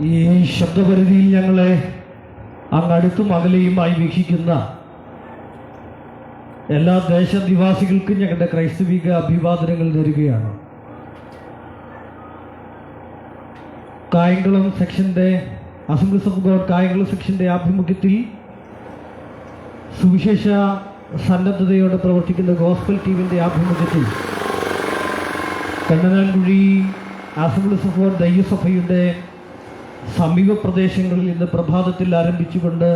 ഈ ശബ്ദപരിധിയിൽ ഞങ്ങളെ അങ്ങടുത്തും അകലെയുമായി വീക്ഷിക്കുന്ന എല്ലാ ദേശനിവാസികൾക്കും ഞങ്ങളുടെ ക്രൈസ്തവിക അഭിവാദനങ്ങൾ നേരുകയാണ്. കായംകുളം സെക്ഷന്റെ അസംബ്ലീസ് ഓഫ് ഗോഡ് കായംകുളം സെക്ഷന്റെ ആഭിമുഖ്യത്തിൽ സുവിശേഷ സന്നദ്ധതയോടെ പ്രവർത്തിക്കുന്ന ഗോസ്പൽ ടീമിന്റെ ആഭിമുഖ്യത്തിൽ കണ്ണനാൻകുഴി അസംബ്ലീസ് ഓഫ് ഗോഡ് ദൈവസഭയുടെ സമീപ പ്രദേശങ്ങളിൽ ഇന്ന് പ്രഭാതത്തിൽ ആരംഭിച്ചുകൊണ്ട്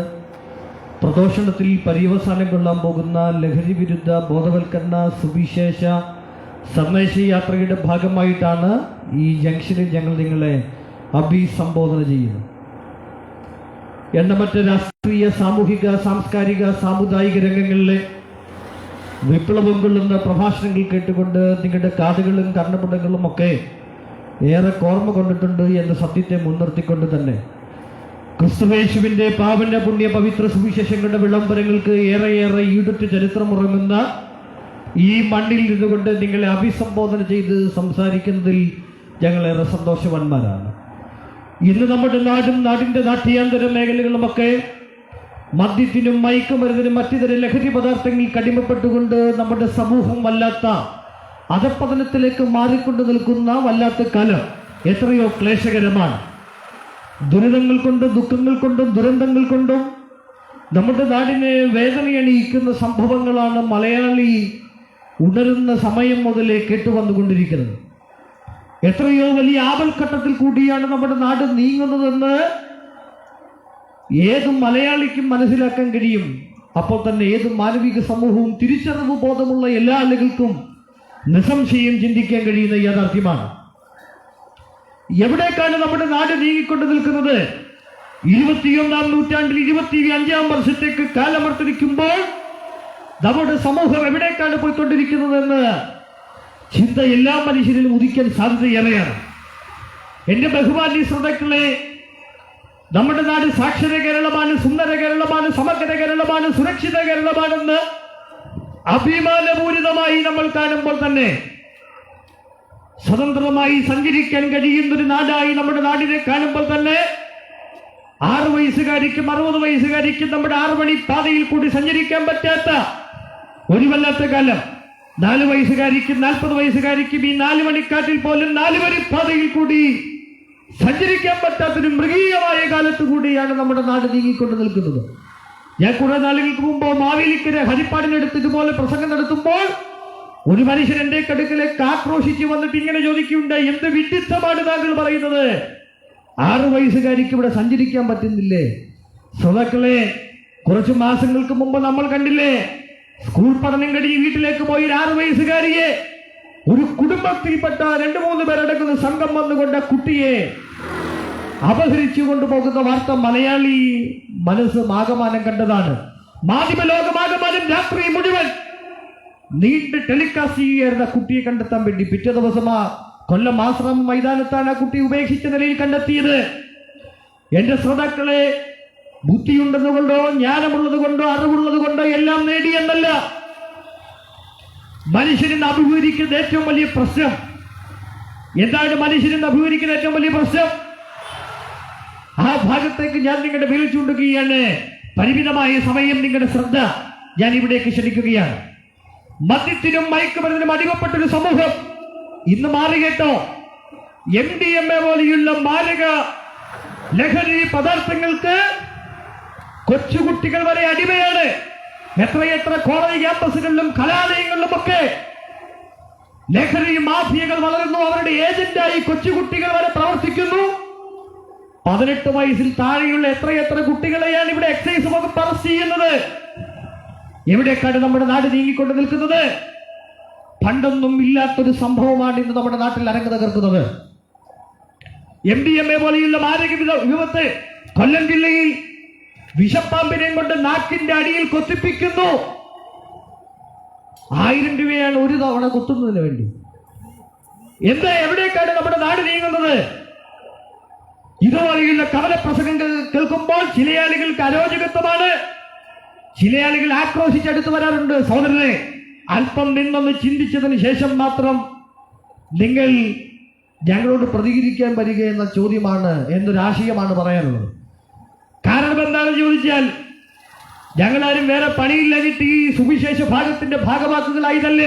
പ്രദോഷണത്തിൽ പര്യവസാനം കൊള്ളാൻ പോകുന്ന ലഹരി വിരുദ്ധ ബോധവൽക്കരണ സുവിശേഷ സന്ദേശയാത്രയുടെ ഭാഗമായിട്ടാണ് ഈ ജംഗ്ഷനിൽ ഞങ്ങൾ നിങ്ങളെ അഭിസംബോധന ചെയ്യുന്നത്. എണ്ണമറ്റ രാഷ്ട്രീയ, സാമൂഹിക, സാംസ്കാരിക, സാമുദായിക രംഗങ്ങളിലെ വിപ്ലവം കൊള്ളുന്ന പ്രഭാഷണങ്ങൾ കേട്ടുകൊണ്ട് നിങ്ങളുടെ കാതുകളും കർണപുടങ്ങളും ഒക്കെ ഏറെ ഓർമ്മ കൊണ്ടിട്ടുണ്ട് എന്ന സത്യത്തെ മുൻനിർത്തിക്കൊണ്ട് തന്നെ ക്രിസ്തുവേശുവിന്റെ പാവന പുണ്യ പവിത്ര സുവിശേഷങ്ങളുടെ വിളംബരങ്ങൾക്ക് ഏറെയേറെ ഈടുറ്റ് ചരിത്രമുറങ്ങുന്ന ഈ മണ്ണിൽ നിന്നുകൊണ്ട് നിങ്ങളെ അഭിസംബോധന ചെയ്ത് സംസാരിക്കുന്നതിൽ ഞങ്ങളേറെ സന്തോഷവാന്മാരാണ്. ഇന്ന് നമ്മുടെ നാടും നാടിൻ്റെ നാട്യാന്തര മേഖലകളുമൊക്കെ മദ്യത്തിനും മയക്കുമരുന്നിനും മറ്റിതര ലഹരി പദാർത്ഥങ്ങളിൽ കടിമപ്പെട്ടുകൊണ്ട് നമ്മുടെ സമൂഹം വല്ലാത്ത അധപ്പതനത്തിലേക്ക് മാറിക്കൊണ്ട് നിൽക്കുന്ന വല്ലാത്ത കാലം എത്രയോ ക്ലേശകരമാണ്. ദുരിതങ്ങൾ കൊണ്ടും ദുഃഖങ്ങൾ കൊണ്ടും ദുരന്തങ്ങൾ കൊണ്ടും നമ്മുടെ നാടിനെ വേദനയണിയിക്കുന്ന സംഭവങ്ങളാണ് മലയാളി ഉണരുന്ന സമയം മുതലേ കേട്ടുവന്നുകൊണ്ടിരിക്കുന്നത്. എത്രയോ വലിയ ആപൽഘട്ടത്തിൽ കൂടിയാണ് നമ്മുടെ നാട് നീങ്ങുന്നതെന്ന് ഏത് മലയാളിക്കും മനസ്സിലാക്കാൻ കഴിയും. അപ്പോൾ തന്നെ ഏത് മാനവിക സമൂഹവും തിരിച്ചറിവ് ബോധമുള്ള എല്ലാ ആളുകൾക്കും നിസ്സംശയം ചിന്തിക്കാൻ കഴിയുന്ന യാഥാർത്ഥ്യമാണ്. എവിടേക്കാണ് നമ്മുടെ നാട് നീങ്ങിക്കൊണ്ട് നിൽക്കുന്നത്? 21ാം നൂറ്റാണ്ടിൽ 25ാം വർഷത്തേക്ക് കാലമർത്തിരിക്കുമ്പോൾ നമ്മുടെ സമൂഹം എവിടേക്കാണ് പോയിക്കൊണ്ടിരിക്കുന്നതെന്ന് ചിന്ത എല്ലാ മനുഷ്യരിലും ഉദിക്കാൻ സാധ്യതയേറെയാണ്. എന്റെ ബഹുമാന്യ ശ്രോതാക്കളെ, നമ്മുടെ നാട് സാക്ഷര കേരളമാണ്, സുന്ദര കേരളമാണ്, സമഗ്ര കേരളമാണ്, സുരക്ഷിത കേരളമാണെന്ന് അഭിമാനപൂരിതമായി നമ്മൾ കാണുമ്പോൾ തന്നെ സ്വതന്ത്രമായി സഞ്ചരിക്കാൻ കഴിയുന്നൊരു നാടായി നമ്മുടെ നാടിനെ കാണുമ്പോൾ തന്നെ 6 വയസ്സുകാരിക്കും 60 വയസ്സുകാരിക്കും നമ്മുടെ 6 മണി പാതയിൽ കൂടി സഞ്ചരിക്കാൻ പറ്റാത്ത ഒരു വല്ലാത്ത കാലം, 4 വയസ്സുകാരിക്കും 40 വയസ്സുകാരിക്കും ഈ 4 മണിക്കാട്ടിൽ പോലും 4 വരി പാതയിൽ കൂടി സഞ്ചരിക്കാൻ പറ്റാത്തൊരു മൃഗീയമായ കാലത്ത് കൂടിയാണ് നമ്മുടെ നാട് നീങ്ങിക്കൊണ്ട് നിൽക്കുന്നത്. ഞാൻ കുറെ നാളുകൾക്ക് മുമ്പ് മാവേലിക്കര ഹരിപ്പാടിനടുത്ത് ഇതുപോലെ പ്രസംഗം നടത്തുമ്പോൾ ഒരു മനുഷ്യൻ എന്റെ കടുക്കിലേക്ക് ആക്രോശിച്ചു വന്നിട്ട് ഇങ്ങനെ ചോദിക്കുന്നുണ്ട്, എന്ത് വിഡിത്തമാണ് താങ്കൾ പറയുന്നത്? 6 വയസ്സുകാരിക്ക് ഇവിടെ സഞ്ചരിക്കാൻ പറ്റുന്നില്ലേ? ശ്രോതാക്കളെ, കുറച്ചു മാസങ്ങൾക്ക് മുമ്പ് നമ്മൾ കണ്ടില്ലേ, സ്കൂൾ പഠനം കഴിഞ്ഞ് വീട്ടിലേക്ക് പോയി 6 വയസ്സുകാരിയെ ഒരു കുടുംബത്തിൽപ്പെട്ട 2-3 പേരടങ്ങുന്ന സംഘം വന്നുകൊണ്ട് കുട്ടിയെ അപഹരിച്ചു കൊണ്ടുപോകുന്ന വാർത്ത മലയാളി മനസ്സ് ആകമാനം കണ്ടതാണ്. മാധ്യമ ലോകമാകമാനം രാത്രി മുഴുവൻ നീണ്ട് ടെലികാസ്റ്റ് ചെയ്യുന്ന കുട്ടിയെ കണ്ടെത്താൻ വേണ്ടി പിറ്റേ ദിവസം കൊല്ലം ആശ്രമം മൈതാനത്താണ് ആ കുട്ടി ഉപേക്ഷിച്ച നിലയിൽ കണ്ടെത്തിയത്. എന്റെ ശ്രോതാക്കളെ, ബുദ്ധിയുണ്ടെന്ന് കൊണ്ടോ ജ്ഞാനമുള്ളത് കൊണ്ടോ അറിവുള്ളത് കൊണ്ടോ എല്ലാം നേടിയെന്നല്ല, മനുഷ്യനെന്ന് അഭിമുഖീകരിക്കുന്ന ഏറ്റവും വലിയ പ്രശ്നം എന്താണ്? മനുഷ്യനെന്ന് അഭിമുഖീകരിക്കുന്ന ഏറ്റവും വലിയ പ്രശ്നം ആ ഭാഗത്തേക്ക് ഞാൻ നിങ്ങളുടെ വിരൽ ചൂണ്ടുകയാണ്. പരിമിതമായ സമയം നിങ്ങളുടെ ശ്രദ്ധ ഞാൻ ഇവിടേക്ക് ക്ഷണിക്കുകയാണ്. മദ്യത്തിനും മയക്കുമരുന്നിനും അടിമപ്പെട്ടൊരു സമൂഹം ഇന്ന് മാറി കേട്ടോ. MDMA പോലെയുള്ള മാരക ലഹരി പദാർത്ഥങ്ങൾക്ക് കൊച്ചുകുട്ടികൾ വരെ അടിമയാണ്. എത്രയെത്ര കോളേജ് ക്യാമ്പസുകളിലും കലാലയങ്ങളിലും ഒക്കെ ലഹരി മാഫിയകൾ വളരുന്നു. അവരുടെ ഏജന്റായി കൊച്ചുകുട്ടികൾ വരെ പ്രവർത്തിക്കുന്നു. 18 വയസ്സിൽ താഴെയുള്ള എത്രയെത്ര കുട്ടികളെയാണ് ഇവിടെ എക്സൈസ് വകുപ്പ് അറസ്റ്റ് ചെയ്യുന്നത്. എവിടേക്കാണ് നമ്മുടെ നാട് നീങ്ങിക്കൊണ്ട് നിൽക്കുന്നത്? പണ്ടൊന്നും ഇല്ലാത്തൊരു സംഭവമാണ് ഇന്ന് നമ്മുടെ നാട്ടിൽ അരങ്ങ് തകർക്കുന്നത്. MDMA പോലെയുള്ള മാരക വിപത്ത് കൊല്ലം ജില്ലയിൽ വിഷപ്പാമ്പിനെയും കൊണ്ട് നാക്കിന്റെ അടിയിൽ കൊത്തിപ്പിക്കുന്നു. 1000 രൂപയാണ് ഒരു തവണ കുത്തുന്നതിന് വേണ്ടി. എന്താ, എവിടേക്കാണ് നമ്മുടെ നാട് നീങ്ങുന്നത്? ഇതുപോലെയുള്ള കവലപ്രസംഗങ്ങൾ കേൾക്കുമ്പോൾ ചില ആളുകൾക്ക് അരോചകത്വമാണ്, ചില ആളുകൾ ആക്രോശിച്ചടുത്ത് വരാറുണ്ട്. സഹോദരനെ, അല്പം നിന്നൊന്ന് ചിന്തിച്ചതിന് ശേഷം മാത്രം നിങ്ങൾ ഞങ്ങളോട് പ്രതികരിക്കാൻ വരിക എന്ന ചോദ്യമാണ്, എന്നൊരാശയമാണ് പറയാനുള്ളത്. കാരണം എന്താണെന്ന് ചോദിച്ചാൽ, ഞങ്ങളാരും വേറെ പണിയില്ലാഞ്ഞിട്ട് ഈ സുവിശേഷ ഭാഗത്തിന്റെ ഭാഗമാക്കുകളായതല്ല.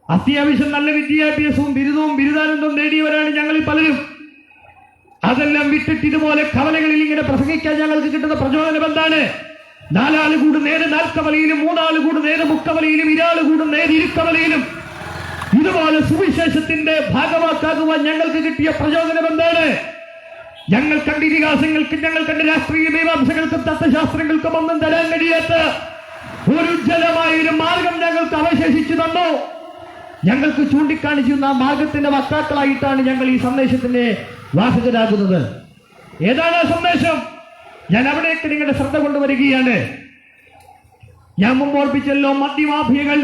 അത്യാവശ്യം നല്ല വിദ്യാഭ്യാസവും ബിരുദവും ബിരുദാനന്ദവും നേടിയവരാണ് ഞങ്ങളിൽ പലരും. അതെല്ലാം വിട്ടിട്ട് ഇതുപോലെ കവലകളിൽ ഇങ്ങനെ പ്രസംഗിക്കാൻ ഞങ്ങൾക്ക് കിട്ടുന്ന പ്രചോദനം എന്താണ്? 4 ആള് കൂടും നേരെ 4 കവലയിലും, 3 ആള് കൂടും നേരെ 3 കവലയിലും, 2 ആള് കൂടും നേരെ 2 കവലയിലും. ഇതുപോലെ സുവിശേഷത്തിന്റെ ഭാഗമാക്കാകുവാൻ ഞങ്ങൾക്ക് കിട്ടിയ പ്രചോദനം എന്താണ്? ഞങ്ങൾ കണ്ട ഇതിഹാസങ്ങൾക്കും ഞങ്ങൾ കണ്ട രാഷ്ട്രീയ മീമാംസകൾക്കും തത്വശാസ്ത്രങ്ങൾക്കും ഒന്നും തരാൻ കഴിയാത്ത ഒരു ഉജ്ജ്വലമായ മാർഗം ഞങ്ങൾക്ക് അവശേഷിച്ചു തന്നു. ഞങ്ങൾക്ക് ചൂണ്ടിക്കാണിച്ചിരുന്ന ആ മാർഗത്തിന്റെ വക്താക്കളായിട്ടാണ് ഞങ്ങൾ ഈ സന്ദേശത്തിന്റെ വാഹകരാകുന്നത്. ഏതാണ് ആ സന്ദേശം? ഞാൻ അവിടേക്ക് നിങ്ങളുടെ ശ്രദ്ധ കൊണ്ടുവരികയാണ്. ഞാൻ മുമ്പ് ഓർപ്പിച്ചല്ലോ, മദ്യമാഫിയകൾ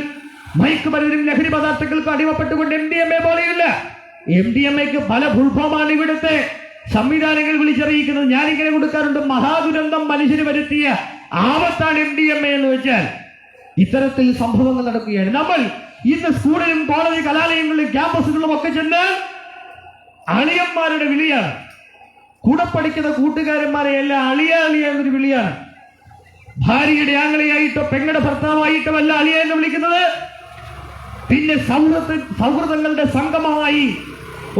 മയക്കുമരുന്നിനും ലഹരി പദാർത്ഥങ്ങൾക്ക് അടിമപ്പെട്ടുകൊണ്ട് MDMA പോലെയില്ല. MDMAക്ക് പല ഫുൾഫോമാണ് ഇവിടുത്തെ സംവിധാനങ്ങൾ വിളിച്ചറിയിക്കുന്നത്. ഞാനിങ്ങനെ കൊടുക്കാറുണ്ട്, മഹാദുരന്തം മനുഷ്യന് വരുത്തിയ ആപത്താണ് MDMA എന്ന് വെച്ചാൽ. ഇത്തരത്തിൽ സംഭവങ്ങൾ നടക്കുകയാണ്. നമ്മൾ ഇന്ന് സ്കൂളിലും കോളേജ് കലാലയങ്ങളിലും ക്യാമ്പസുകളിലും ഒക്കെ ചെന്ന് അളിയന്മാരുടെ വിളിയാണ്. കൂടെ പഠിക്കുന്ന കൂട്ടുകാരന്മാരെ എല്ലാം അളിയ അളിയ എന്നൊരു വിളിയാണ്. ഭാര്യയുടെ ആങ്ങളയായിട്ടോ പെങ്ങളുടെ ഭർത്താവായിട്ടോ അല്ല അളിയ എന്ന് വിളിക്കുന്നത്. പിന്നെ സൗഹൃദങ്ങളുടെ സംഗമമായി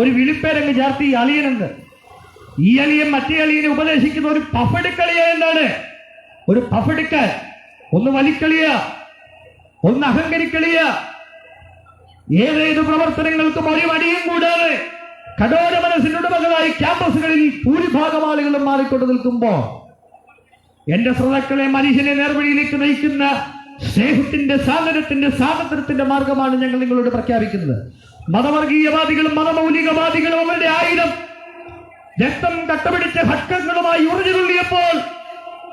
ഒരു വിളിപ്പേരങ്ങ് ചേർത്തി അളിയനുണ്ട്. ഈ അളിയൻ മറ്റേ അളിയനെ ഉപദേശിക്കുന്ന ഒരു പഫടിക്കളിയ എന്നാണ്. ഒരു പഫടിക്കാൻ, ഒന്ന് വലിക്കളിയ, ഒന്ന് അഹങ്കരിക്കളിയ. ഏതേത് പ്രവർത്തനങ്ങൾക്കും ഒരു മടിയും കൂടാതെ കഠോര മനസ്സിനുടമകളായി ക്യാമ്പസുകളിൽ ഭൂരിഭാഗം ആളുകളും മാറിക്കൊണ്ട് നിൽക്കുമ്പോ എന്റെ ശ്രോതാക്കളെ, മനുഷ്യനെ നേർവഴിയിലേക്ക് നയിക്കുന്ന സ്നേഹത്തിന്റെ, സാധനത്തിന്റെ, സ്വാതന്ത്ര്യത്തിന്റെ മാർഗമാണ് ഞങ്ങൾ നിങ്ങളോട് പ്രഖ്യാപിക്കുന്നത്. മതവർഗീയവാദികളും മതമൗലികവാദികളും അവരുടെ ആയുധം രക്തം കട്ടപിടിച്ച ഹക്കങ്ങളുമായി ഉറഞ്ഞുതുള്ളിയപ്പോൾ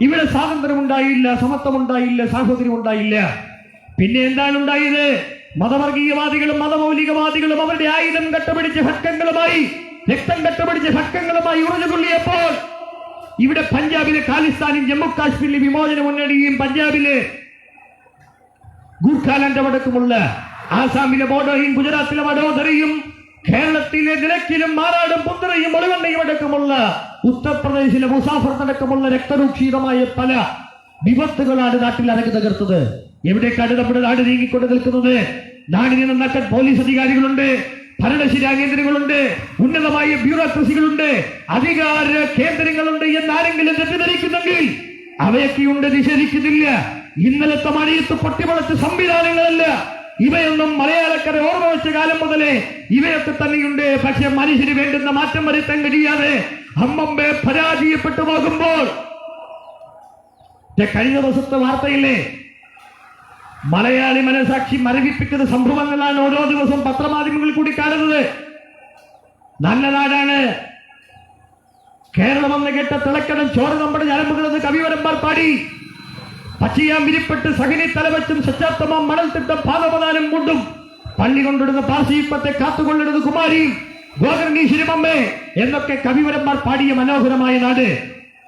ഇവിടെ സ്വാതന്ത്ര്യം ഉണ്ടായില്ല, സമത്വം ഉണ്ടായില്ല, സാഹോദര്യം ഉണ്ടായില്ല. പിന്നെ എന്താണ് ഉണ്ടായത്? മതവർഗീയവാദികളും മതമൗലികവാദികളും അവരുടെ ആയുധം കട്ടപിടിച്ച ഹക്കങ്ങളുമായി, രക്തം കട്ടപിടിച്ച ഹക്കങ്ങളുമായി ഉറഞ്ഞുതുള്ളിയപ്പോൾ ഇവിടെ പഞ്ചാബിലെ ഖാലിസ്ഥാനും ജമ്മു കാശ്മീരിലെ വിമോചന മുന്നണിയും, പഞ്ചാബിലെ ഗൂർഖാലാൻഡ് അടക്കമുള്ള ആസാമിലെ ബോഡോയും, ഗുജറാത്തിലെ വഡോദരയും, കേരളത്തിലെ നിലയ്ക്കലും മാറാടും പുന്തറയും ഒളിവണ്ണയും അടക്കമുള്ള ഉത്തർപ്രദേശിലെ മുസാഫർ അടക്കമുള്ള രക്തരൂക്ഷിതമായ പല വിപത്തുകളാണ് നാട്ടിൽ അരങ്ങ് തകർത്തത്. എവിടേക്കാണ് നമ്മുടെ നാട് നീങ്ങിക്കൊണ്ട് നിൽക്കുന്നത്? നാടിനെ നന്നാക്കാൻ പോലീസ് അധികാരികളുണ്ട്, ഭരണശിരാ കേന്ദ്രങ്ങളുണ്ട്, ഉന്നതമായ ബ്യൂറോക്രസികളുണ്ട്, അധികാര കേന്ദ്രങ്ങളുണ്ട് എന്നാരെങ്കിലും തെറ്റിദ്ധരിക്കുന്നെങ്കിൽ അവയൊക്കെയുണ്ട്, നിഷേധിക്കുന്നില്ല. ഇന്നലത്തെ മഴയത്ത് പൊട്ടിമുളച്ച സംവിധാനങ്ങളല്ല ഇവയൊന്നും. മലയാളക്കര ഓർമ്മ വെച്ച കാലം മുതലേ ഇവയൊക്കെ തന്നെയുണ്ട്. പക്ഷെ മനുഷ്യന് വേണ്ടുന്ന മാറ്റം വരുത്താൻ കഴിയാതെ അമ്മമ്പെ പരാജയപ്പെട്ടു പോകുമ്പോൾ, കഴിഞ്ഞ ദിവസത്തെ വാർത്തയില്ലേ, മലയാളി മനസാക്ഷി മരവിപ്പിക്കുന്ന സംഭവങ്ങളാണ് ഓരോ ദിവസവും പത്രമാധ്യമങ്ങളിൽ കൂടി കാണുന്നത്. നല്ല നാടാണ് കേരളം എന്ന് കേട്ട തിളക്കണം ചോര നമ്മുടെ ഞരമ്പുകളെന്ന് കവിവരന്മാർ പാടി. പച്ചയാം വിരിപ്പെട്ട് സഹനി തലവച്ചും സച്ചാത്തമം മണൽ തിട്ടം പാദപദാനം കൊണ്ടും പള്ളി കൊണ്ടിടുന്ന പാർശ്വത്തെ കാത്തുകൊണ്ടിടുന്ന കുമാരിയും ഗോകർണീശ്വരം അമ്മേ എന്നൊക്കെ കവിവരന്മാർ പാടിയ മനോഹരമായ നാട്.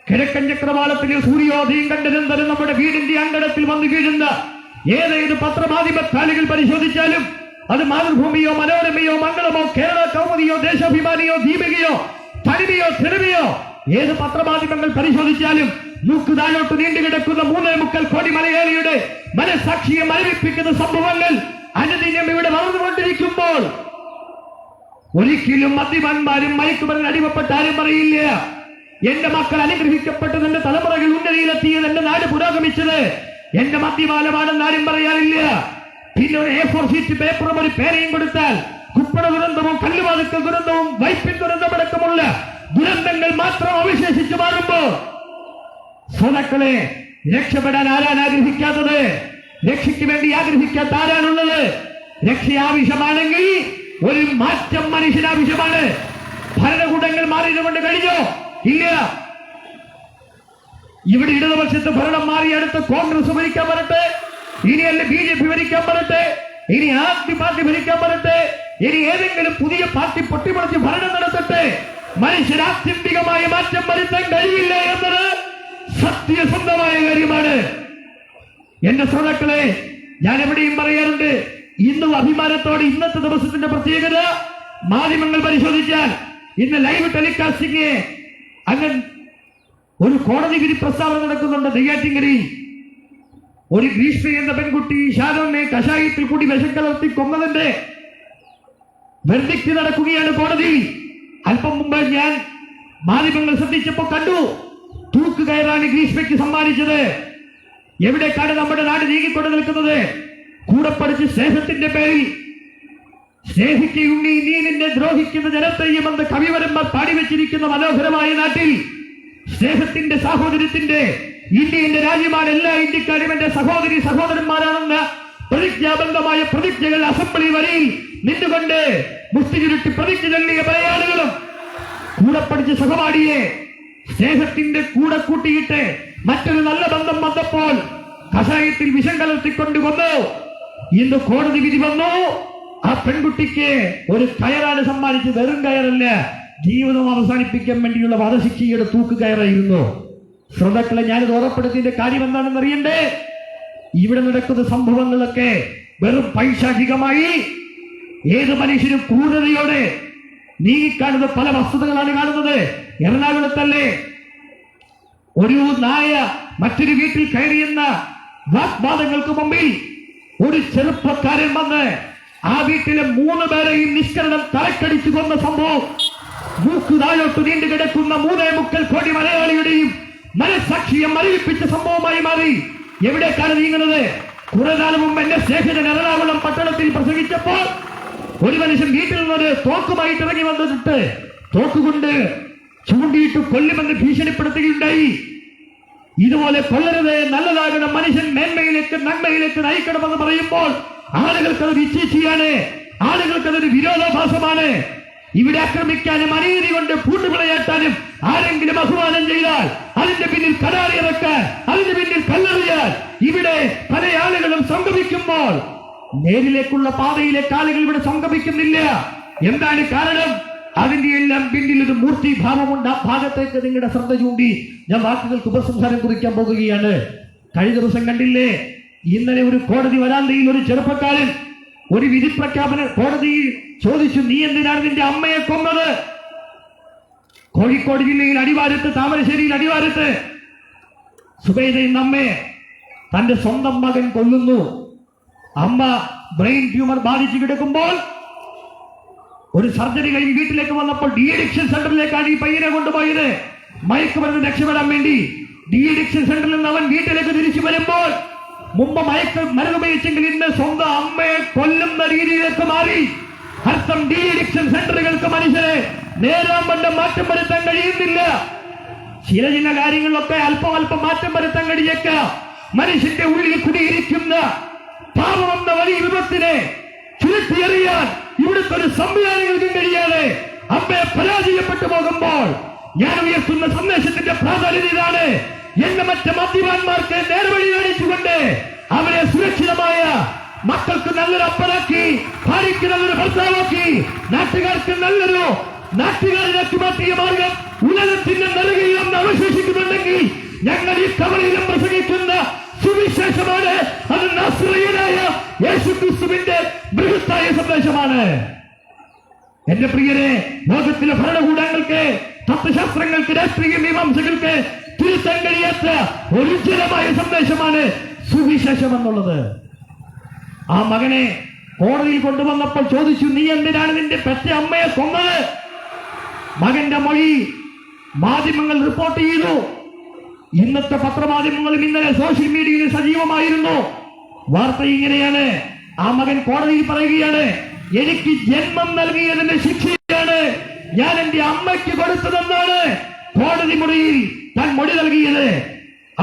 കിഴക്കൻ ചക്രവാളത്തിലെ സൂര്യോദയം കണ്ടിരുന്നത് നമ്മുടെ വീടിന്റെ അങ്കണത്തിൽ വന്നു വീഴുന്ന ഏതേത് പത്രമാധ്യമ താളുകൾ പരിശോധിച്ചാലും അത് മാതൃഭൂമിയോ മനോരമയോ മംഗളമോ കേരള കൗമുദിയോ ദേശാഭിമാനിയോ ദീപികയോ തനിമയോ തെരുവിയോ ഏത് പത്രമാധ്യമങ്ങൾ പരിശോധിച്ചാലും മൂക്ക് താഴോട്ട് നീണ്ടുകിടക്കുന്ന 3.25 കോടി മലയാളിയുടെ മനസാക്ഷിയെ മരവിപ്പിക്കുന്ന സംഭവങ്ങൾ അനുദിനം ഇവിടെ വളർന്നുകൊണ്ടിരിക്കുമ്പോൾ ഒരിക്കലും മദ്യപാന്മാരും മയക്കുമരുന്ന് അടിമപ്പെട്ട ആരും പറയില്ല എന്റെ മക്കൾ അനുഗ്രഹിക്കപ്പെട്ടത്, എന്റെ തലമുറകൾ ഉന്നതിയിലെത്തിയത്, എന്റെ നാട് പുരോഗമിച്ചത് എന്റെ മദ്യപാനമാണെന്ന് ആരും പറയാനില്ല. പിന്നെ ഒരു A4 ഷീറ്റ് പേപ്പറും ഒരു പേനയും കൊടുത്താൽ കുപ്പണ ദുരന്തവും കല്ലുവാതുക്കൽ ദുരന്തവും വൈപ്പിൻ ദുരന്തമടക്കമുള്ള ദുരന്തങ്ങൾ മാത്രം അവശേഷിച്ചു മാറുമ്പോ ശ്രോതാക്കളെ, രക്ഷപ്പെടാൻ ആരാണ് ആഗ്രഹിക്കാത്തത്? രക്ഷയ്ക്ക് വേണ്ടി ആഗ്രഹിക്കാത്ത ആരാണുള്ളത്? രക്ഷ ആവശ്യമാണെങ്കിൽ ഒരു മാറ്റം മനുഷ്യനാവശ്യമാണ്. ഭരണകൂടങ്ങൾ മാറിയതുകൊണ്ട് കഴിഞ്ഞോ? ഇല്ല. ഇവിടെ ഇടതുപക്ഷത്ത് ഭരണം മാറി അടുത്ത് കോൺഗ്രസ് ഭരിക്കാൻ വരട്ടെ, ഇനിയല്ല BJP ഭരിക്കാൻ വരട്ടെ, ഇനി ആദ്യ പാർട്ടി ഭരിക്കാൻ വരട്ടെ, ഇനി ഏതെങ്കിലും പുതിയ പാർട്ടി പൊട്ടിപ്പൊളിച്ച് ഭരണം നടത്തട്ടെ, മനുഷ്യരാത്യന്തികമായ മാറ്റം വരുത്താൻ കഴിയില്ല എന്നത് സത്യസന്ധമായ കാര്യമാണ്. എന്റെ ശ്രോതാക്കളെ, ഞാൻ എവിടെയും പറയാറുണ്ട്, ഇന്നും അഭിമാനത്തോടെ ഇന്നത്തെ ദിവസത്തിന്റെ പ്രത്യേകത മാധ്യമങ്ങൾ പരിശോധിച്ചാൽ ഇന്ന് ലൈവ് ടെലികാസ്റ്റിംഗ് അങ്ങനെ ഒരു കോടതി വിധി പ്രസ്താവന നടക്കുന്നുണ്ട്. നെയ്യാറ്റിൻകരയിൽ ഒരു ഗ്രീഷ്മ എന്ന പെൺകുട്ടി ഷാരോണിനെ കഷായത്തിൽ കൂടി വിഷം കലർത്തി കൊന്നതിന്റെ വെർഡിക്റ്റ് നടക്കുകയാണ് കോടതിയിൽ. അല്പം മുമ്പ് ഞാൻ മാധ്യമങ്ങൾ ശ്രദ്ധിച്ചപ്പോൾ കണ്ടു, തൂക്കുകയറാണ് ഗ്രീഷ്മയ്ക്ക് സമ്മാനിച്ചത്. എവിടേക്കാണ് നമ്മുടെ നാട് നീങ്ങിക്കൊണ്ട് നിൽക്കുന്നത്? കൂടെ പഠിച്ച് സ്നേഹത്തിന്റെ പേരിൽ സ്നേഹിക്കുണ്ണി നീ നിന്നെ ദ്രോഹിക്കുന്ന ജനത്തെയുമെന്ന് കവിവരന്മാർ പാടിവെച്ചിരിക്കുന്ന മനോഹരമായ നാട്ടിൽ സ്നേഹത്തിന്റെ സാഹോദര്യത്തിന്റെ ഇന്ത്യയുടെ രാജ്യമാണ്. എല്ലാ ഇന്ത്യക്കാരും എന്റെ സഹോദരി സഹോദരന്മാരാണെന്ന് പ്രതിജ്ഞാബന്ധമായ പ്രതിജ്ഞകൾ അസംബ്ലി വരിയിൽ നിന്നുകൊണ്ട് മുഷ്ടി ചുരുട്ടി പ്രതിജ്ഞ ചൊല്ലിയ പല ആളുകളും കൂടെ പഠിച്ച് സഹപാഠിയെ സ്നേഹത്തിന്റെ കൂടെ കൂട്ടിയിട്ട് മറ്റൊരു നല്ല ബന്ധം വന്നപ്പോൾ കഷായത്തിൽ വിഷം കലർത്തിക്കൊണ്ട് കൊന്നു. ഇന്ന് കോടതി വിധി വന്നു. ആ പെൺകുട്ടിക്ക് ഒരു കയറാണ് സമ്മാനിച്ചത്. വെറും കയറല്ല, ജീവിതം അവസാനിപ്പിക്കാൻ വേണ്ടിയുള്ള വധശിക്ഷയുടെ തൂക്ക് കയറായിരുന്നു. ശ്രോതാക്കളെ, ഞാനിത് ഓർമ്മപ്പെടുത്തിയതിന്റെ കാര്യം എന്താണെന്ന് അറിയണ്ടേ? ഇവിടെ നടക്കുന്ന സംഭവങ്ങളൊക്കെ വെറും പൈശാചികമായി ഏത് മനുഷ്യനും ക്രൂരതയോടെ നീങ്ങിക്കാണുന്ന പല വസ്തുതകളാണ് കാണുന്നത്. എറണാകുളത്തല്ലേ ഒരു നായ മറ്റൊരു വീട്ടിൽ കയറിയെന്ന വാഗ്വാദങ്ങൾക്ക് മുമ്പിൽ ഒരു ചെറുപ്പക്കാരൻ വന്ന് ആ വീട്ടിലെ 3 പേരെയും നിഷ്കരണം തലക്കടിച്ചു കൊന്ന സംഭവം. മൂക്ക് താഴോട്ട് നീണ്ടു കിടക്കുന്ന 3.25 കോടി മലയാളിയുടെയും മനസാക്ഷിയെ മരവിപ്പിച്ച സംഭവമായി മാറി. എവിടേക്കാണ് നീങ്ങുന്നത്? കുറെ കാലം മുമ്പ് എന്റെ സ്നേഹിതൻ എറണാകുളം പട്ടണത്തിൽ പ്രസംഗിച്ചപ്പോൾ ഒരു മനുഷ്യൻ വീട്ടിൽ നിന്നൊരു തോക്കുമായിട്ട് ഇറങ്ങി വന്നിട്ട് തോക്കുകൊണ്ട് ചൂണ്ടിയിട്ട് കൊല്ലുമെന്ന് ഭീഷണിപ്പെടുത്തുകയുണ്ടായി. ഇതുപോലെ കൊല്ലരുത്, നല്ലതാകണം, മനുഷ്യൻ മേന്മയിലേക്ക് നന്മയിലേക്ക് നയിക്കണമെന്ന് പറയുമ്പോൾ ആളുകൾക്കതൊരു ഇച്ഛയാണ്, ആളുകൾക്കതൊരു വിരോധാഭാസമാണ്. ഇവിടെ ആക്രമിക്കാനും അനീതി കൊണ്ട് കൂട്ടുപിളയാട്ടാനും ആരെങ്കിലും അഭിമാനം ചെയ്താൽ അതിന്റെ പിന്നിൽ കടാറിയിറക്കാൻ, അതിന്റെ പിന്നിൽ കല്ലെറിയാൻ ഇവിടെ പല ആളുകളും സംഗമിക്കുമ്പോൾ നേരിലേക്കുള്ള പാതയിലേക്ക് ആളുകൾ ഇവിടെ സംഗമിക്കുന്നില്ല. എന്താണ് കാരണം? അതിന്റെ എല്ലാം പിന്നിൽ ഒരു മൂർത്തിഭാവമുണ്ട്. ആ ഭാഗത്തേക്ക് നിങ്ങളുടെ ശ്രദ്ധ ചൂണ്ടി ഞാൻ വാക്കുകൾക്ക് ഉപസംഹാരം കുറിക്കാൻ പോകുകയാണ്. കഴിഞ്ഞ ദിവസം കണ്ടില്ലേ, ഇന്നലെ ഒരു കോടതി വരാന്തയിൽ ഒരു ചെറുപ്പക്കാരൻ ഒരു വിധി പ്രഖ്യാപനം കോടതിയിൽ ചോദിച്ചു, നീ എന്തിനാണ് നിന്റെ അമ്മയെ കൊന്നത്? കോഴിക്കോട് ജില്ലയിൽ അടിവാരത്ത്, താമരശ്ശേരിയിൽ അടിവാരത്ത് സുബൈദ എന്ന അമ്മയെ തന്റെ സ്വന്തം മകൻ കൊല്ലുന്നു. അമ്മ ബ്രെയിൻ ട്യൂമർ ബാധിച്ചു കിടക്കുമ്പോൾ ഒരു സർജറി കഴിഞ്ഞ് വീട്ടിലേക്ക് വന്നപ്പോൾ ഡി അഡിക്ഷൻ സെന്ററിലേക്കാണ് ഈ പയ്യനെ കൊണ്ടുപോയത്. മയക്കുമരുന്ന് രക്ഷപ്പെടാൻ വേണ്ടി ഡി അഡിക്ഷൻ സെന്ററിൽ നിന്ന് അവൻ വീട്ടിലേക്ക് തിരിച്ചു വരുമ്പോൾ മുമ്പ് മരുന്ന് ഉപയോഗിച്ചെങ്കിൽ ഇന്ന് സ്വന്തം അമ്മയെ കൊല്ലുന്ന രീതിയിലേക്ക് മാറി. അർത്ഥം ഡി അഡിക്ഷൻ സെന്ററുകൾക്ക് മനുഷ്യരെ നേരാമ്പണ്ട മാറ്റം വരുത്താൻ കഴിയുന്നില്ല. ചില കാര്യങ്ങളിലൊക്കെ അല്പം മാറ്റം വരുത്താൻ കഴിയേക്കാം. മനുഷ്യന്റെ ഉള്ളിൽ കുടിയിരിക്കുന്ന പാപമെന്ന വലിയ വിപത്തിനെ ചുരുട്ടിയെറിയാൻ ഇവിടുത്തെ ഒരു സംവിധാനങ്ങൾക്കും കഴിയാതെ അമ്മയെ പരാജയപ്പെട്ടു പോകുമ്പോൾ ഞാൻ ഉയർത്തുന്ന സന്ദേശത്തിന്റെ പ്രാധാന്യം ഇതാണ്. എന്നെ മറ്റ് മദ്യപാന്മാർക്ക് നേർവഴി കാണിച്ചുകൊണ്ട് അവരെ സുരക്ഷിതമായ മക്കൾക്ക് നല്ലൊരു അപ്പനാക്കി, ഭാര്യയ്ക്ക് നല്ലൊരു ഭർത്താവാക്കി, നാട്ടുകാർക്ക് നല്ലൊരു നാട്ടുകാരിലാക്കി മാറ്റിയ മാർഗം ഉലകത്തിന്റെ നൽകുകയെന്ന് അവശേഷിക്കുന്നുണ്ടെങ്കിൽ ഞങ്ങൾ ഈ കവലയിലും പ്രസംഗിക്കുന്ന സുവിശേഷമാണ്. അത് നസ്രയനായ യേശുക്രിസ്തുവിന്റെ ബൃഹത്തായ സന്ദേശമാണ്. എന്റെ പ്രിയരെ, ലോകത്തിലെ ഭരണകൂടങ്ങൾക്ക്, തത്വശാസ്ത്രങ്ങൾക്ക്, രാഷ്ട്രീയ മീമാംസകൾക്ക് തിരുത്താൻ കഴിയാത്ത ഒരു ഉജ്ജ്വലമായ സന്ദേശമാണ് സുവിശേഷം എന്നുള്ളത്. ആ മകനെ കോടതിയിൽ കൊണ്ടുവന്നപ്പോൾ ചോദിച്ചു, നീ എന്തിനാണ് നിന്റെ പെറ്റ അമ്മയെ കൊന്നത്? മകന്റെ മൊഴി മാധ്യമങ്ങൾ റിപ്പോർട്ട് ചെയ്തു. ഇന്നത്തെ പത്രമാധ്യമങ്ങളും ഇന്നലെ സോഷ്യൽ മീഡിയയിൽ സജീവമായിരുന്നു. വാർത്ത ഇങ്ങനെയാണ്. ആ മകൻ കോടതിയിൽ പറയുകയാണ്, എനിക്ക് ജന്മം നൽകിയതിന്റെ ശിക്ഷയാണ് ഞാൻ എന്റെ അമ്മയ്ക്ക് കൊടുത്തതെന്നാണ് കോടതി മുറിയിൽ താൻ മൊഴി നൽകിയത്.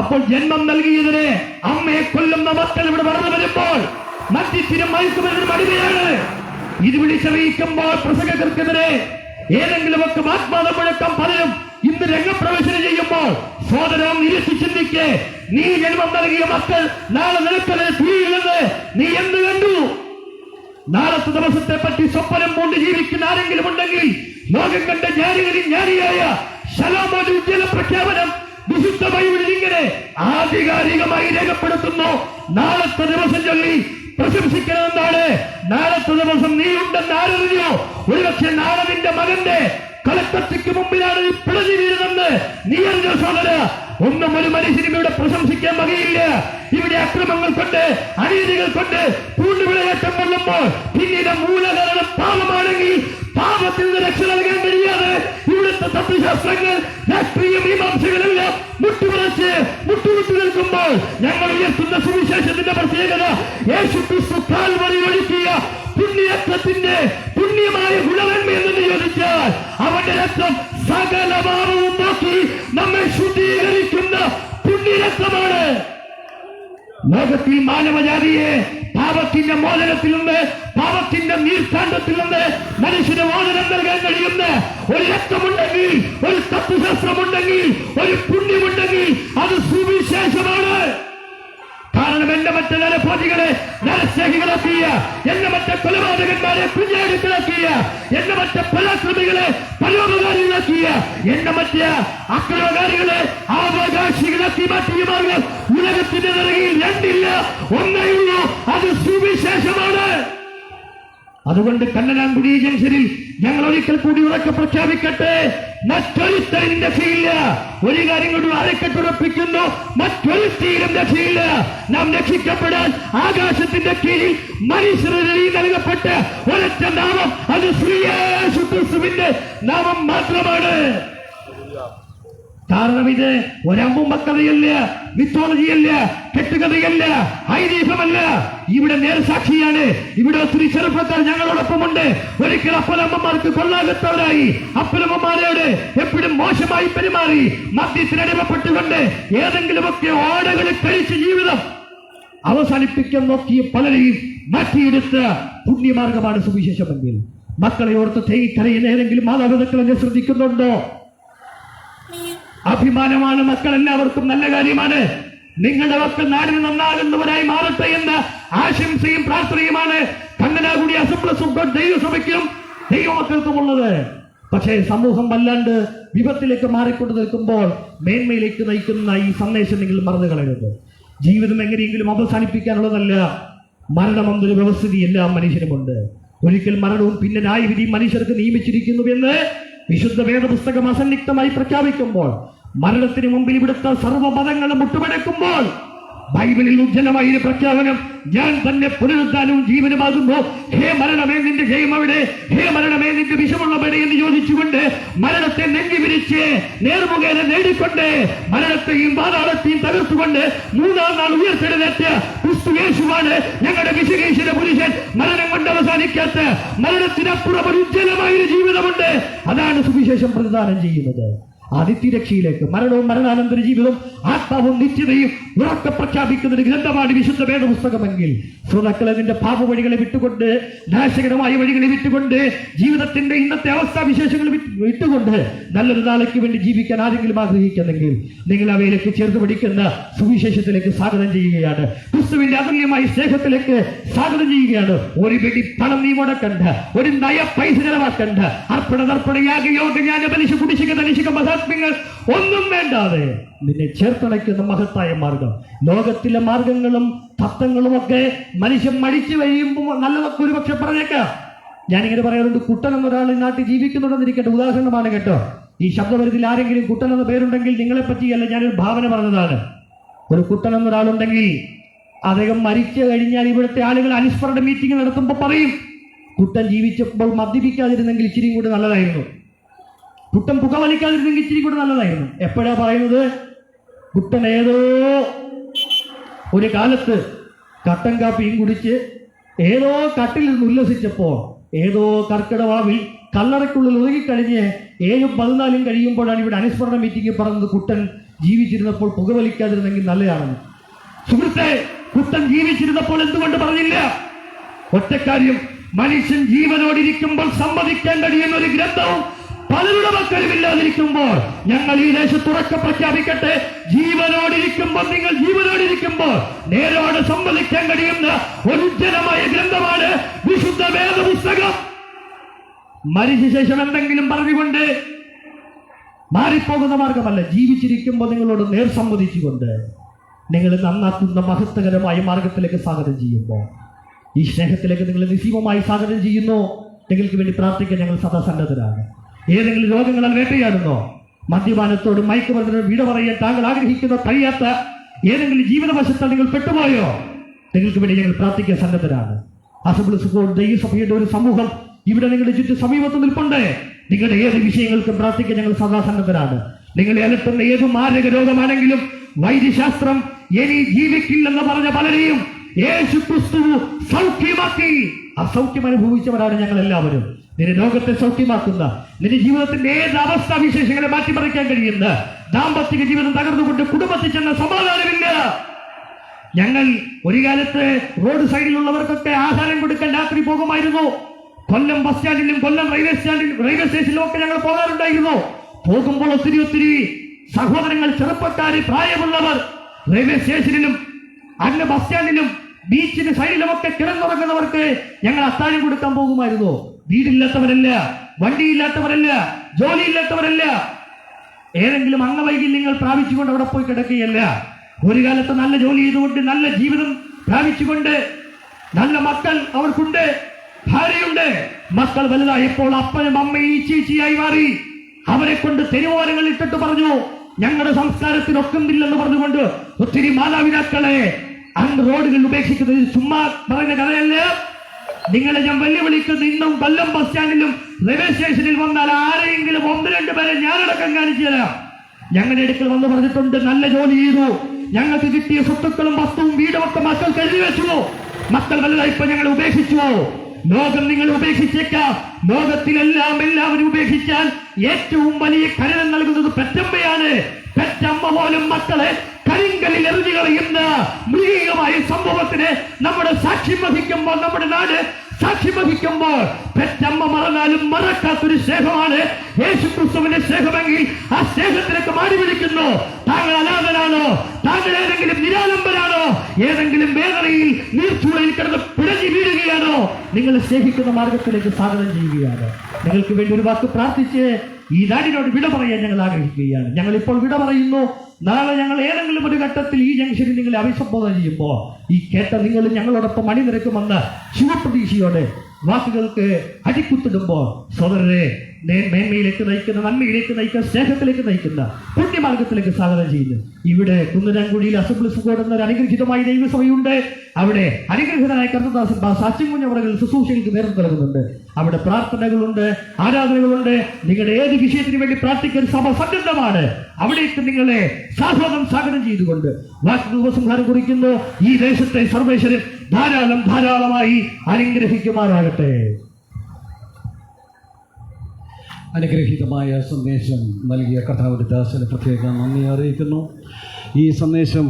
അപ്പോൾ ജന്മം നൽകിയതിന് അമ്മയെ കൊല്ലുന്ന മക്കൾ ഇവിടെ വളർന്നു വരുമ്പോൾ മദ്യത്തിനും മയക്കുമരുന്നിനും അടിമയാണ്. ഇത് വിളിച്ചറിയിക്കുമ്പോൾ പ്രസംഗകർക്കെതിരെ ഏതെങ്കിലുമൊക്കെ ആത്മാനം മുഴക്കം പലരും ഇന്ന് രംഗപ്രവേശനം ചെയ്യുമ്പോൾ സോദരം നിരത്തി ചിന്തിക്ക്. നീ ജന്മം നൽകിയ മക്കൾ നാളെ നിൽക്കലെ തീയിലെന്ന് നീ എന്ത് കണ്ടു? നാളത്തെ ദിവസത്തെ പറ്റി സ്വപ്നം കൊണ്ട് ജീവിക്കുന്ന ആരെങ്കിലും ഉണ്ടെങ്കിൽ ലോകം കണ്ട ജ്ഞാനികളിൽ ജ്ഞാനിയായ ശലോമോന്റെ ഉജ്ജ്വല പ്രഖ്യാപനം വിശുദ്ധ ബൈബിളിൽ ഇങ്ങനെ ആധികാരികമായി രേഖപ്പെടുത്തുന്നു. നാളത്തെ ദിവസം ചൊല്ലി പ്രശംസിക്കണമെന്നാണ്. നാളത്തെ ദിവസം നീ ഉണ്ടെന്ന് ആരറിഞ്ഞോ? ഒരുപക്ഷെ നാളെ നിന്റെ മകന്റെ കളക്കത്തിക്ക് മുമ്പിലാണ് നീ പിളഞ്ഞു വീഴുന്നത്. നീ അറിഞ്ഞോ സഹോദര? ഒന്നും ഒരു മനുഷ്യനും ഇവിടെ പ്രശംസിക്കാൻ വകയില്ല. ഇവിടെ അക്രമങ്ങൾ കൊണ്ട്, അനീതികൾ കൊണ്ട് പൂണ്ടുവിളയേറ്റം കൊള്ളുമ്പോൾ പിന്നീട് മൂലകാരണം പാപമാണെങ്കിൽ പാപത്തിൽ നിന്ന് രക്ഷ നൽകാൻ കഴിയാതെ ഇവിടുത്തെ തത്വശാസ്ത്രങ്ങൾ, രാഷ്ട്രീയ മീമാംസകളെല്ലാം മുട്ടുവിട്ട് നിൽക്കുമ്പോൾ ഞങ്ങൾ ഉയർത്തുന്ന സുവിശേഷത്തിന്റെ പ്രത്യേകത യേശുക്രിസ്തു കാൽവരി ഒഴുക്കിയ പുണ്യരക്തത്തിന്റെ പുണ്യമായ ഗുണമേന്മ എന്ന് ചോദിച്ചാൽ അവന്റെ രക്തം സകല പാപവും നോക്കി നമ്മെ ശുദ്ധീകരിക്കുന്ന പുണ്യരക്തമാണ്. ലോകത്തിൽ മാനവജാതിയെ പാപത്തിന്റെ മോചനത്തിൽ നിന്ന്, പാപത്തിന്റെ നീർക്കാണ്ടത്തിൽ നിന്ന് മനുഷ്യന് മോചനം നൽകാൻ കഴിയുന്ന ഒരു രക്തമുണ്ടെങ്കിൽ, ഒരു തത്വശാസ്ത്രമുണ്ടെങ്കിൽ, ഒരു പുണ്യമുണ്ടെങ്കിൽ അത് സുവിശേഷമാണ്. കാരണം എന്നെ മറ്റേ നരഭോജികളെ നരസ്നേഹികളാക്കിയ, എന്നെ മറ്റേ കൊലപാതകന്മാരെ കുഞ്ഞാടുക്കളാക്കിയ, എന്നെ മറ്റേ പരാക്രമികളെ പരോപകാരികളാക്കിയ, എന്നെ മറ്റേ അക്രമകാരികളെ അവകാശികളാക്കി മാറ്റിയ മാർഗം ഉലകത്തിന്റെ നിറയിൽ രണ്ടില്ല, ഒന്നേ ഉള്ളൂ, അത് സുവിശേഷമാണ്. അതുകൊണ്ട് കണ്ണനാൻകുടി ജംഗ്ഷനിൽ ഞങ്ങൾ ഒരിക്കൽ കൂടി ഉറക്കെ പ്രഖ്യാപിക്കട്ടെ, മറ്റൊരുത്തരും രക്ഷയില്ല. ഒരു കാര്യം കൊണ്ട് അരക്കെട്ടുറപ്പിക്കുന്നു, മറ്റൊരുത്തരും രക്ഷയില്ല. നാം രക്ഷിക്കപ്പെടാൻ ആകാശത്തിന്റെ കീഴിൽ മനുഷ്യരിൽ നൽകപ്പെട്ട ഒരൊറ്റ നാമം, അത് യേശുക്രിസ്തുവിന്റെ നാമം മാത്രമാണ്. കാരണം ഇത് ഒരമ്പും കഥയല്ല, മിത്തോളജിയല്ല, കെട്ടുകഥയല്ല, ഐതിഹ്യമല്ല. ഇവിടെ നേർസാക്ഷിയാണ്. ഇവിടെ ഒത്തിരി ചെറുപ്പക്കാർ ഞങ്ങളോടൊപ്പമുണ്ട്. ഒരിക്കൽ അപ്പനമ്മമാർക്ക് കൊള്ളാകത്തവരായി, അപ്പനമ്മമാരോട് എപ്പോഴും മോശമായി പെരുമാറി, മദ്യത്തിനടിമപ്പെട്ടുകൊണ്ട് ഏതെങ്കിലുമൊക്കെ ഓടകൾ കഴിച്ച് ജീവിതം അവസാനിപ്പിക്കാൻ നോക്കിയ പലരെയും മാറ്റിയെടുത്ത പുണ്യമാർഗമാണ് സുവിശേഷമെങ്കിൽ മക്കളെ ഓർത്ത് തേങ്ങിക്കരയുന്ന ഏതെങ്കിലും മാതാപിതാക്കളെ ശ്രദ്ധിക്കുന്നുണ്ടോ? അഭിമാനമാണ്. മക്കൾ എല്ലാവർക്കും നല്ല കാര്യമാണ്. നിങ്ങളുടെ മക്കൾ നാടിന് നന്നാകുന്നവരായി മാറട്ടെ എന്ന ആശംസയും പ്രാർത്ഥനയുമാണ് കണ്ണനാകുടി അസംബ്ലീസ് ഓഫ് ഗോഡ് ദൈവസഭയ്ക്കും ദൈവമക്കൾക്കുമുള്ളത്. പക്ഷേ സമൂഹം വല്ലാണ്ട് വിപത്തിലേക്ക് മാറിക്കൊണ്ട് നിൽക്കുമ്പോൾ മേന്മയിലേക്ക് നയിക്കുന്ന ഈ സന്ദേശം നിങ്ങൾ മറന്നു കളയരുത്. ജീവിതം എങ്ങനെയെങ്കിലും അവസാനിപ്പിക്കാനുള്ളതല്ല. മരണമെന്നൊരു വ്യവസ്ഥിതി എല്ലാ മനുഷ്യനുമുണ്ട്. ഒരിക്കൽ മരണവും പിന്നെ ന്യായവിധി മനുഷ്യർക്ക് നിയമിച്ചിരിക്കുന്നുവെന്ന് വിശുദ്ധ വേദപുസ്തകം അസന്നിഗ്ധമായി പ്രഖ്യാപിക്കുമ്പോൾ, മരണത്തിന് മുമ്പിൽ ഇവിടുത്തെ സർവ്വമതങ്ങളും മുട്ടുമടക്കുമ്പോൾ ബൈബിളിൽ ഉജ്ജ്വലമായ ഒരു പ്രഖ്യാപനം, ഞാൻ തന്നെ പുനരുദ്ധാനവും ജീവനുമാകുമ്പോ ഹേ മരണമേ നിന്റെ ജയം അവിടെ, ഹേ മരണമേ നിന്റെ വിഷമുള്ളവിടെ എന്ന് ചോദിച്ചുകൊണ്ട് മരണത്തെ നെഞ്ചി വിരിച്ച് നേർമുഖേന നേടിക്കൊണ്ട് മരണത്തെയും പാതാളത്തെയും തകർത്തുകൊണ്ട് മൂന്നാം നാൾ ഉയർത്തെഴുന്നേറ്റ ക്രിസ്തു യേശുവാണ് ഞങ്ങളുടെ വിശുദ്ധ പുരുഷൻ. മരണം കൊണ്ട് അവസാനിക്കാത്ത, മരണത്തിനപ്പുറം ഒരു ഉജ്ജ്വലമായൊരു ജീവിതമുണ്ട്. അതാണ് സുവിശേഷം പ്രദാനം ചെയ്യുന്നത്. അതിഥിരക്ഷയിലേക്ക് മരണവും മരണാനന്തര ജീവിതവും ആത്മാവും നിത്യതയും ഉറക്കെ പ്രഖ്യാപിക്കുന്ന ഒരു ഗ്രന്ഥമാണ് വിശുദ്ധ വേദപുസ്തകമെങ്കിൽ ശ്രോതാക്കളെ നിന്റെ പാപവഴികളെ വിട്ടുകൊണ്ട്, നാശകരമായ വഴികളെ വിട്ടുകൊണ്ട്, ജീവിതത്തിന്റെ ഇന്നത്തെ അവസ്ഥാവിശേഷങ്ങൾ വിട്ടുകൊണ്ട് നല്ലൊരു നാളേക്ക് വേണ്ടി ജീവിക്കാൻ ആരെങ്കിലും ആഗ്രഹിക്കുന്നെങ്കിൽ നിങ്ങൾ അവയിലേക്ക് ചേർത്ത് പിടിക്കുന്ന സുവിശേഷത്തിലേക്ക് സ്വാഗതം ചെയ്യുകയാണ്. ക്രിസ്തുവിന്റെ അതുല്യമായ സ്നേഹത്തിലേക്ക് സ്വാഗതം ചെയ്യുകയാണ്. ഒരു പിടി പണം നീ മുടക്കണ്ട, ഒരു നയ പൈസ ചെലവാക്കണ്ട, അർപ്പണ തർപ്പണ യാഗയോഗ ജ്ഞാന ബലിശ കുടിശ്ശിക തനിശിക മഹാത്മ്യങ്ങൾ ഒന്നും വേണ്ടാതെ നിന്നെ ചേർത്തണയ്ക്കുന്ന മഹത്തായ മാർഗം. ലോകത്തിലെ മാർഗങ്ങളും തത്വങ്ങളും ഒക്കെ മനുഷ്യൻ മടിച്ചു കഴിയുമ്പോൾ നല്ലതൊക്കെ ഒരുപക്ഷെ പറഞ്ഞേക്കാം. ഞാനിങ്ങനെ പറയാറുണ്ട്, കുട്ടൻ എന്നൊരാൾ നാട്ടിൽ ജീവിക്കുന്നുണ്ടെന്നിരിക്കട്ടെ, ഉദാഹരണമാണ് കേട്ടോ. ഈ ശബ്ദപരിധിയിൽ ആരെങ്കിലും കുട്ടൻ എന്ന പേരുണ്ടെങ്കിൽ നിങ്ങളെ പറ്റിയല്ല, ഞാനൊരു ഭാവന പറഞ്ഞതാണ്. ഒരു കുട്ടൻ എന്നൊരാളുണ്ടെങ്കിൽ അദ്ദേഹം മരിച്ചു കഴിഞ്ഞാൽ ഇവിടുത്തെ ആളുകൾ അനുസ്മരണ മീറ്റിംഗ് നടത്തുമ്പോൾ പറയും, കുട്ടൻ ജീവിച്ചപ്പോൾ മദ്യപിക്കാതിരുന്നെങ്കിൽ ഇച്ചിരി കൂടി നല്ലതായിരുന്നു, കുട്ടൻ പുകവലിക്കാതിരുന്നെങ്കിൽ ഇച്ചിരി കൂടി നല്ലതായിരുന്നു. എപ്പോഴാ പറയുന്നത്? കുട്ടൻ ഏതോ ഒരു കാലത്ത് കട്ടൻ കാപ്പിയും കുടിച്ച് ഏതോ കട്ടിൽ നിന്ന് ഉല്ലസിച്ചപ്പോൾ ഏതോ കർക്കിടവാവിൽ കല്ലറയ്ക്കുള്ളിൽ ഒതുങ്ങിക്കഴിഞ്ഞ് 7-14 കഴിയുമ്പോഴാണ് ഇവിടെ അനുസ്മരണ മീറ്റിംഗ് പറഞ്ഞത് കുട്ടൻ ജീവിച്ചിരുന്നപ്പോൾ പുകവലിക്കാതിരുന്നെങ്കിൽ നല്ലതാണെന്ന്. സുഹൃത്തെ, കുട്ടൻ ജീവിച്ചിരുന്നപ്പോൾ എന്തുകൊണ്ട് പറഞ്ഞില്ല? ഒറ്റക്കാര്യം, മനുഷ്യൻ ജീവനോടിരിക്കുമ്പോൾ സമ്മതിക്കാൻ കഴിയുന്ന ഒരു ഗ്രന്ഥവും പലരുടെ മക്കളും ഇല്ലാതിരിക്കുമ്പോൾ ഞങ്ങൾ ഈ ദേശത്ത് ഉറക്കെ പ്രഖ്യാപിക്കട്ടെ, ജീവനോടിരിക്കുമ്പോൾ, നിങ്ങൾ ജീവനോടിരിക്കുമ്പോൾ നേരോട് സമ്മതിക്കാൻ കഴിയുന്ന ഒരു ഉജ്ജ്വലമായ ഗ്രന്ഥമാണ് വിശുദ്ധ വേദപുസ്തകം. മരിച്ച ശേഷം എന്തെങ്കിലും പറഞ്ഞുകൊണ്ട് മാറിപ്പോകുന്ന മാർഗമല്ല. ജീവിച്ചിരിക്കുമ്പോൾ നിങ്ങളോട് നേർ സമ്മതിച്ചുകൊണ്ട് നിങ്ങൾ നന്നാക്കുന്ന മഹത്വകരമായ മാർഗത്തിലേക്ക് സ്വാഗതം ചെയ്യുമ്പോൾ ഈ സ്നേഹത്തിലേക്ക് നിങ്ങൾ നിസ്സീമമായി സ്വാഗതം ചെയ്യുന്നു. നിങ്ങൾക്ക് വേണ്ടി പ്രാർത്ഥിക്കാൻ ഞങ്ങൾ സദാ സന്നദ്ധരാണ്. ഏതെങ്കിലും രോഗങ്ങളാൽ വേട്ടയാടുന്നോ, മദ്യപാനത്തോടും മയക്കുമരുന്നിനോടും വിട പറയാൻ താങ്കൾ ആഗ്രഹിക്കുന്ന കഴിയാത്ത ഏതെങ്കിലും ജീവിതവശത്താൽ നിങ്ങൾ പെട്ടുപോയോ, നിങ്ങൾക്ക് വേണ്ടി ഞങ്ങൾ പ്രാർത്ഥിക്കാൻ സന്നദ്ധരാണ്. അസംബ്ലീസ് കോഡ് ദൈവസഭയുടെ ഒരു സമൂഹം ഇവിടെ നിങ്ങളുടെ ചുറ്റും സമീപത്ത് നിൽപ്പുണ്ട്. നിങ്ങളുടെ ഏത് വിഷയങ്ങൾക്കും പ്രാർത്ഥിക്കാൻ ഞങ്ങൾ സദാ സന്നദ്ധരാണ്. നിങ്ങളെ അലട്ടുന്ന ഏത് മാരക രോഗമാണെങ്കിലും വൈദ്യശാസ്ത്രം ഇനി ജീവിക്കില്ലെന്ന് പറഞ്ഞ പലരെയും യേശു ക്രിസ്തു സൗഖ്യമാക്കി. ആ സൗഖ്യം അനുഭവിച്ചവരാണ് ഞങ്ങൾ എല്ലാവരും. നിന്റെ രോഗത്തെ സൗഖ്യമാക്കുന്ന, നിന്റെ ജീവിതത്തിന്റെ ഏത് അവസ്ഥാവിശേഷങ്ങളെ മാറ്റിമറിക്കാൻ കഴിയുന്ന, ദാമ്പത്തിക ജീവിതം തകർന്നുകൊണ്ട് കുടുംബത്തിൽ ചെന്ന സമാധാനമില്ല. ഞങ്ങൾ ഒരു കാലത്ത് റോഡ് സൈഡിലുള്ളവർക്കൊക്കെ ആഹാരം കൊടുക്കാൻ രാത്രി പോകുമായിരുന്നു. കൊല്ലം ബസ് സ്റ്റാൻഡിലും കൊല്ലം റെയിൽവേ സ്റ്റേഷനിലും ഒക്കെ ഞങ്ങൾ പോകാറുണ്ടായിരുന്നു. പോകുമ്പോൾ ഒത്തിരി സഹോദരങ്ങൾ, ചെറുപ്പക്കാര്, പ്രായമുള്ളവർ റെയിൽവേ സ്റ്റേഷനിലും അന്ന് ബസ് സ്റ്റാൻഡിലും ബീച്ചിന് സൈഡിലുമൊക്കെ കിടന്നുറങ്ങുന്നവർക്ക് ഞങ്ങൾ അത്താഴം കൊടുക്കാൻ പോകുമായിരുന്നു. വീടില്ലാത്തവരല്ല, വണ്ടിയില്ലാത്തവരല്ല, ജോലിയില്ലാത്തവരല്ല, ഏതെങ്കിലും അംഗവൈകല്യങ്ങൾ പ്രാപിച്ചുകൊണ്ട് അവിടെ പോയി കിടക്കുകയല്ല. ഒരു കാലത്ത് നല്ല ജോലി ചെയ്തുകൊണ്ട്, നല്ല ജീവിതം പ്രാപിച്ചുകൊണ്ട്, നല്ല മക്കൾ അവർക്കുണ്ട്, ഭാര്യയുണ്ട്. മക്കൾ വലുതായപ്പോൾ അപ്പനും അമ്മയും ഈച്ചീച്ചിയായി മാറി. അവരെ കൊണ്ട് തെരുവോരങ്ങൾ ഇട്ടിട്ട് പറഞ്ഞു, ഞങ്ങളുടെ സംസ്കാരത്തിന് ഒക്കുന്നില്ലെന്ന് പറഞ്ഞുകൊണ്ട് ഒത്തിരി മാതാപിതാക്കളെ അങ്ങ് റോഡുകൾ ഉപേക്ഷിക്കുന്നത് ചുമ്മാ പറയുന്ന കഥയല്ല. നിങ്ങളെ ഞാൻ വെല്ലുവിളിക്കുന്ന, ഇന്നും കൊല്ലം ബസ് സ്റ്റാൻഡിലും റെയിൽവേ സ്റ്റേഷനിൽ വന്നാൽ ആരെങ്കിലും 1-2 പേരെ ഞാനടക്കം കാണിച്ചു തരാം. ഞങ്ങളുടെ അടുക്കൽ വന്ന് പറഞ്ഞിട്ടുണ്ട്, നല്ല ജോലി ചെയ്തു, ഞങ്ങൾക്ക് കിട്ടിയ സ്വത്തുക്കളും വസ്തുവും വീടും ഒക്കെ മക്കൾക്ക് എഴുതി വെച്ചു, മക്കൾ വലുതായിപ്പോ ഞങ്ങൾ ഉപേക്ഷിച്ചു. ലോകം നിങ്ങൾ ഉപേക്ഷിച്ചേക്കാം. ലോകത്തിലെല്ലാം എല്ലാവരും ഉപേക്ഷിച്ചാൽ ഏറ്റവും വലിയ കരുതൽ നൽകുന്നത് പെറ്റമ്മയാണ്. പെറ്റമ്മ പോലും മക്കളെ കരിങ്കലിൽ എറിഞ്ഞു കളയുന്ന മൃഗീയമായ സംഭവത്തിന് നമ്മുടെ സാക്ഷ്യം വഹിക്കുമ്പോൾ, നമ്മുടെ നാട് സാക്ഷ്യം വഹിക്കുമ്പോൾ, പെറ്റമ്മ മറന്നാലും മറക്കാത്തൊരു സ്നേഹമാണ് യേശു ക്രിസ്തുവിന്റെ സ്നേഹമെങ്കിൽ ആ സ്നേഹത്തിലേക്ക് മാറി വിളിക്കുന്നു. താങ്കൾ അനാഥനാണോ? താങ്കൾ ഏതെങ്കിലും നിരാലംബനാണോ? ഏതെങ്കിലും വേദനയിൽ നീർച്ചൂളയിൽ കിടന്ന് പിടഞ്ഞു വീഴുകയാണോ? നിങ്ങളെ സ്നേഹിക്കുന്ന മാർഗത്തിലേക്ക് സ്വാഗതം ചെയ്യുകയാണ്. നിങ്ങൾക്ക് വേണ്ടി ഒരു വാക്ക് പ്രാർത്ഥിച്ച് ഈ നാടിനോട് വിട പറയാൻ ഞങ്ങൾ ആഗ്രഹിക്കുകയാണ്. ഞങ്ങൾ ഇപ്പോൾ വിട പറയുന്നു. നാളെ ഞങ്ങൾ ഏതെങ്കിലും ഒരു ഘട്ടത്തിൽ ഈ ജംഗ്ഷനിൽ നിങ്ങളെ അഭിസംബോധന ചെയ്യുമ്പോൾ ഈ കേട്ട നിങ്ങൾ ഞങ്ങളോടൊപ്പം അണിനിരക്കുമെന്ന് ശുഭപ്രതീക്ഷയോടെ വാക്കുകൾക്ക് അടിക്കുത്തിടുമ്പോൾ, സോദരരെ, മേന്മയിലേക്ക് നയിക്കുന്ന, നന്മയിലേക്ക് നയിക്കുന്ന, സ്നേഹത്തിലേക്ക് നയിക്കുന്ന പുണ്യമാർഗത്തിലേക്ക് സ്വാഗതം ചെയ്യുന്നു. ഇവിടെ കുന്നരാൻകുടിയിൽ അസംബ്ലീസ് കോഡ് എന്നൊരു അനുഗ്രഹീതമായ ദൈവസഭയുണ്ട്. അവിടെ അനുഗ്രഹീതനായ കർത്തദാസൻ സാക്ഷ്യമുഞ്ഞവറകൾ ശുശ്രൂഷകൾക്ക് നേതൃത്വം നൽകുന്നുണ്ട്. അവിടെ പ്രാർത്ഥനകളുണ്ട്, ആരാധനകളുണ്ട്. നിങ്ങളുടെ ഏത് വിഷയത്തിന് വേണ്ടി പ്രാർത്ഥിക്കാൻ സഭ സന്നദ്ധമാണ്. അവിടേക്ക് നിങ്ങളെ സ്വാഗതം ചെയ്തുകൊണ്ട് വാക്കുകൾ ഉപസംഹാരം കുറിക്കുന്നു. ഈ ദേശത്തെ സർവേശ്വരൻ ധാരാളമായി അനുഗ്രഹിക്കുമാറാകട്ടെ. അനുഗ്രഹീതമായ സന്ദേശം നൽകിയ കർത്താവിന്റെ ദാസന് പ്രത്യേക നന്ദി അറിയിക്കുന്നു. ഈ സന്ദേശം